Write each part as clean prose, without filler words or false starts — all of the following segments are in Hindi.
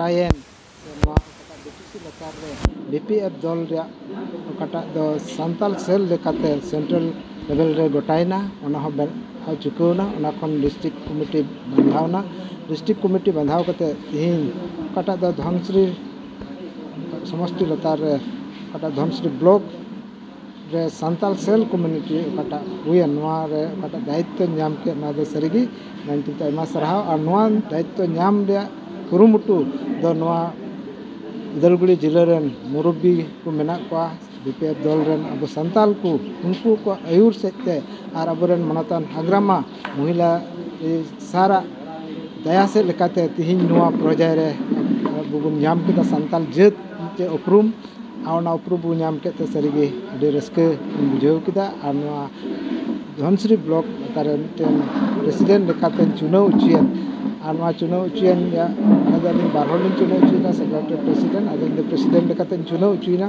गोटायेन बीटीसी लतार रे बीपीएफ दल दो सांताल सेल लेकाते सेंट्रल लेवल रे गोटायना चुकावना डिस्ट्रिक्ट कमिटी बंधावना डिस्ट्रिक्ट कमिटी बंधाव कते तीन दो धनश्री समष्टि लतार रे धनश्री ब्लॉक रे सांताल सेल कम्युनिटी हुए दायित्व नाम के सरीगी नाइनटी सरहाव और दायित्व नाम कुरुमुटु दो उदलगुड़ी जिले रेन मुरब्बी को मेना को बीपीएफ दल रेन अब सांताल को उनको को आयुर सेते और अबरेन मनतान हाग्रामा महिला सारा दया से लेकाते तिहिन नोआ प्रोजेक्ट रे बुबुन नाम के सांताल जेत के उपरूम और उपरूम बु नाम के सरीगे अभी रस्के बुझाव किदा और धनश्री ब्लॉक तारे प्रेसिडेंट लेकाते चुनाव उचियन और चुनाव उचियन बारहलिन चुनाव उचिना सेक्रेटरी प्रेसिडेंट और प्रेसिडेंट लेकाते चुनाव उचिना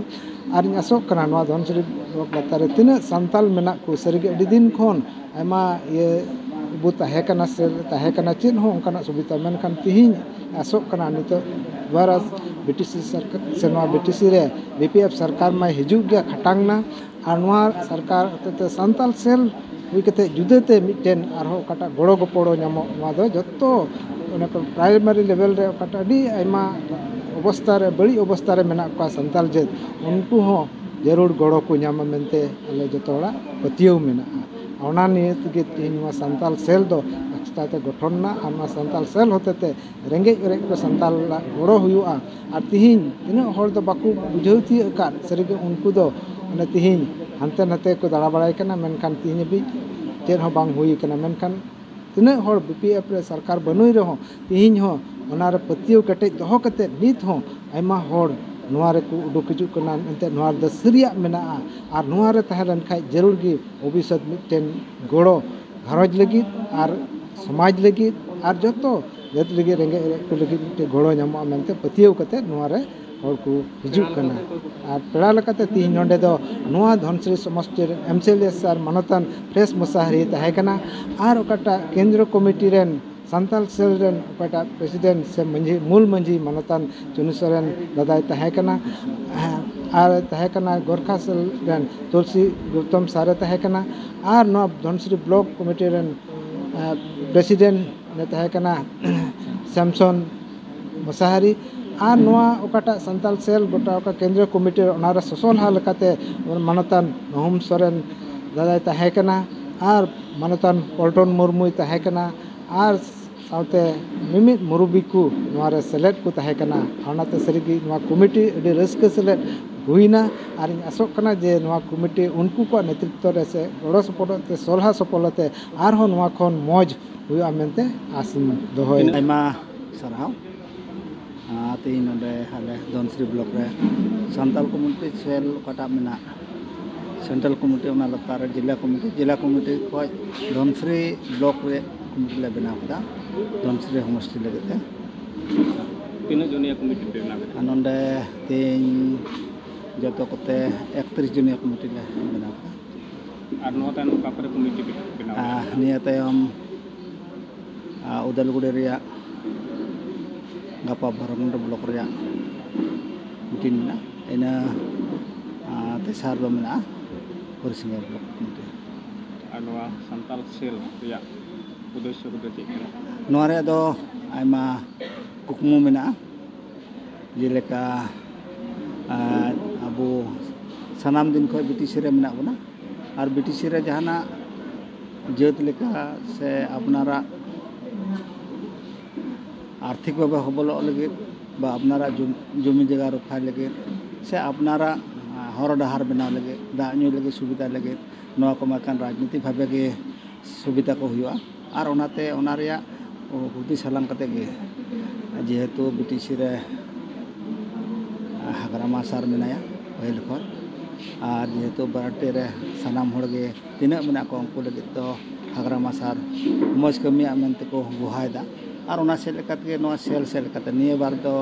और आसोक कना धनश्री ब्लॉक तारे तीन सांताल मेना को सरीगे अभी दिन खन आयमा ये बु ताहेकना से ताहेकना चेन हो उनका सुविधा मेनखान तिहिन आसोक कना नितो द्वारा बीटीसी सरकार से बीटीसी रे बीपीएफ सरकार में हिजू गया खटांगना और सरकार ते सांताल सेल हुई कते जुदाते मिटेन आरो काटा गड़ो गपड़ो नामो जो प्राइमरी लेवल रे काटा अडी आयमा अवस्था रे बड़ी अवस्था रे मेना को सांताल जेत उनको हो जरूर गड़ो को नाम मेनते अले जतोड़ा पतियो मेना ओना नियत के तीन सांताल सेल दो ते गठनना और सांताल सेल होते रेंगे को सांताल गड़ो हुआ और तिहिन तीन हर दो बाकू बुझाव थी सरीगे उनको दो तिहिन हानते नाते को दाड़ा बड़ाई कना मेनखान तिहिन भी चेद हो बांग हुई कना मेनखान तीन हर बीपीएफ रे सरकार बनुई रहो तिहिन हो ओना रे पतियो कटे दहो कते नित हो आयमा हर नोआ रे को उडुक हिजू कना एंते नोआ द सरिया मेना और नोआ रे तहलन खाय जरूर गी भविष्य मिटेन गड़ो घरज लगी और समाज लगी और जो जत लगी रेंगे को लगी गड़ो नामो मेनते पतियो कते नोआ रे हर को हिजू कना और पेड़ा लकाते तीन नोडे दो नोआ धनश्री समष्टि एमसीएलएस और मनतान फ्रेश मुसाहरी तहे कना और ओकाटा केंद्र कमिटी रेन सांताल सेल रेन ओकाटा प्रेसिडेंट से मंझी मूल मंझी मनतान चुनु सोरेन दादाई तहे कना और तहे कना गोरखा सेल रेन तुलसी गौतम सारे तहे कना और नोआ Dhanashree block committee rain president ने तहे कना सैमसन मुसाहरी और नोआ ओकाटा सांताल सेल गोटा केंद्र कमिटी ओनारे ससोलहा लेकाते मनतान नहुम सोरेन दादाई तहे कना और मनतान पल्टन मुर्मू तहे कना और साउते मिमित मुरब्बी को नोआरे सेलेट को तहे कना ओनाते सरीगी नोआ कमिटी अडी रस्के सेलेट हुईना और आसोक कना जे नोआ कमिटी उनको को नेतृत्व रे से गड़ो सपोर्टते सोलहा सफलते और हो नोआ खन मौज हुआ मेनते आसिन दोहय आयमा सरहाव तीन नोडे हाले धनश्री ब्लॉक रे सांताल कम्युनिटी सेल काटा मेना सेंट्रल कम्युनिटी ओना लतार जिला कम्युनिटी को धनश्री ब्लॉक रे कम्युनिटी ले बनाव दा धनश्री समष्टि लगते तीन जनिया कम्युनिटी पे बनाव नोडे तीन जतो कते 31 जनिया कम्युनिटी ले बनाव और नोता नो कापरे कम्युनिटी बनाव निया तयम उदलगुड़ी रिया गपा भरमुंड ब्लॉक रे दिन ना इन तेसार दो मेना परिसिंगा ब्लॉक और सांताल सेल रिया उद्देश्य को देती है नोआ रे दो आयमा कुकमु मेना जेलेका अबो सनाम दिन खो बीटीसी रे मेना बना और बीटीसी रे जहाना जेत लेका से अपनारा आर्थिक भाव हबल लगे अपनारा जमी जगह रखा लगे से अपनारा हर डहार बनाव लगे दा ᱧᱩ लगे सुविधा लगे नोआ को माकान राजनीति भावे के सुविधा को हुआ और ओनाते ओना रिया हुदिस हलांग कते गे जेहेतु बीटीसी रे हाग्रामा सार मेनाया पहल खन और जेहेतु बराटे रे सनाम हड़ गे तिना मेना को उनको लगे तो हाग्रामा सार मज कमिया मेनते को गुहायदा और ओना से लेकाते नोआ सेल से लेकाते निया बार दो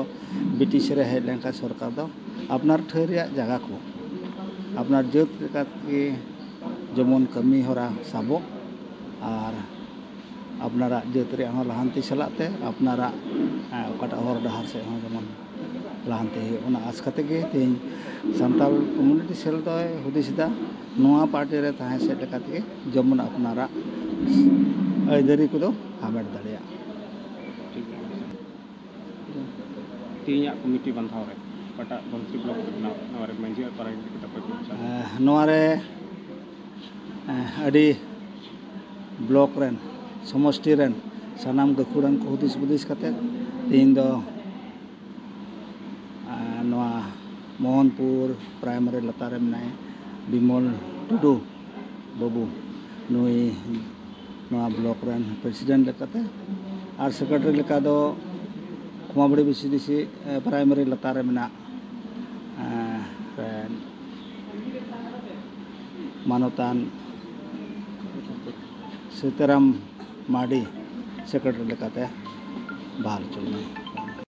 बीटीसी रे हेड लेंका सरकार दो अपनार ठेर जगह को अपनार जेत लेकाते जमन कमी हरा साबो और अपनारा जेत रे लहांती सलाते अपनारा ओकाटा हर डहार से जेमन लाहानते ओना आस कते गे तेज सान्ताल कम्युनिटी सेल दो हुदिसदा नोआ पार्टी रे ताहे से लेकाते जमन अपनारा आयदारी को हामेट दाड़िया तीन कमिटी बंधाव रे ओकाटा बंसी ब्लॉक नवारे मंजी और पारायण की तपक नवारे अड़ी ब्लॉक रेन समष्टि रेन सानाम गखुरान को हुदिस बुदिस कते तीन दो मोहनपुर प्राइमरी लतारे में बिमल टुडू बाबू नुई ब्लॉक रेन प्रेसिडेंट लेकाते और सेक्रेटरी लेका दो खुमाबड़ी बीसीडीसी प्राइमरी लतारे में मानवतान सीताराम माडी सेक्रेटरी लेकाते बहाल चलना।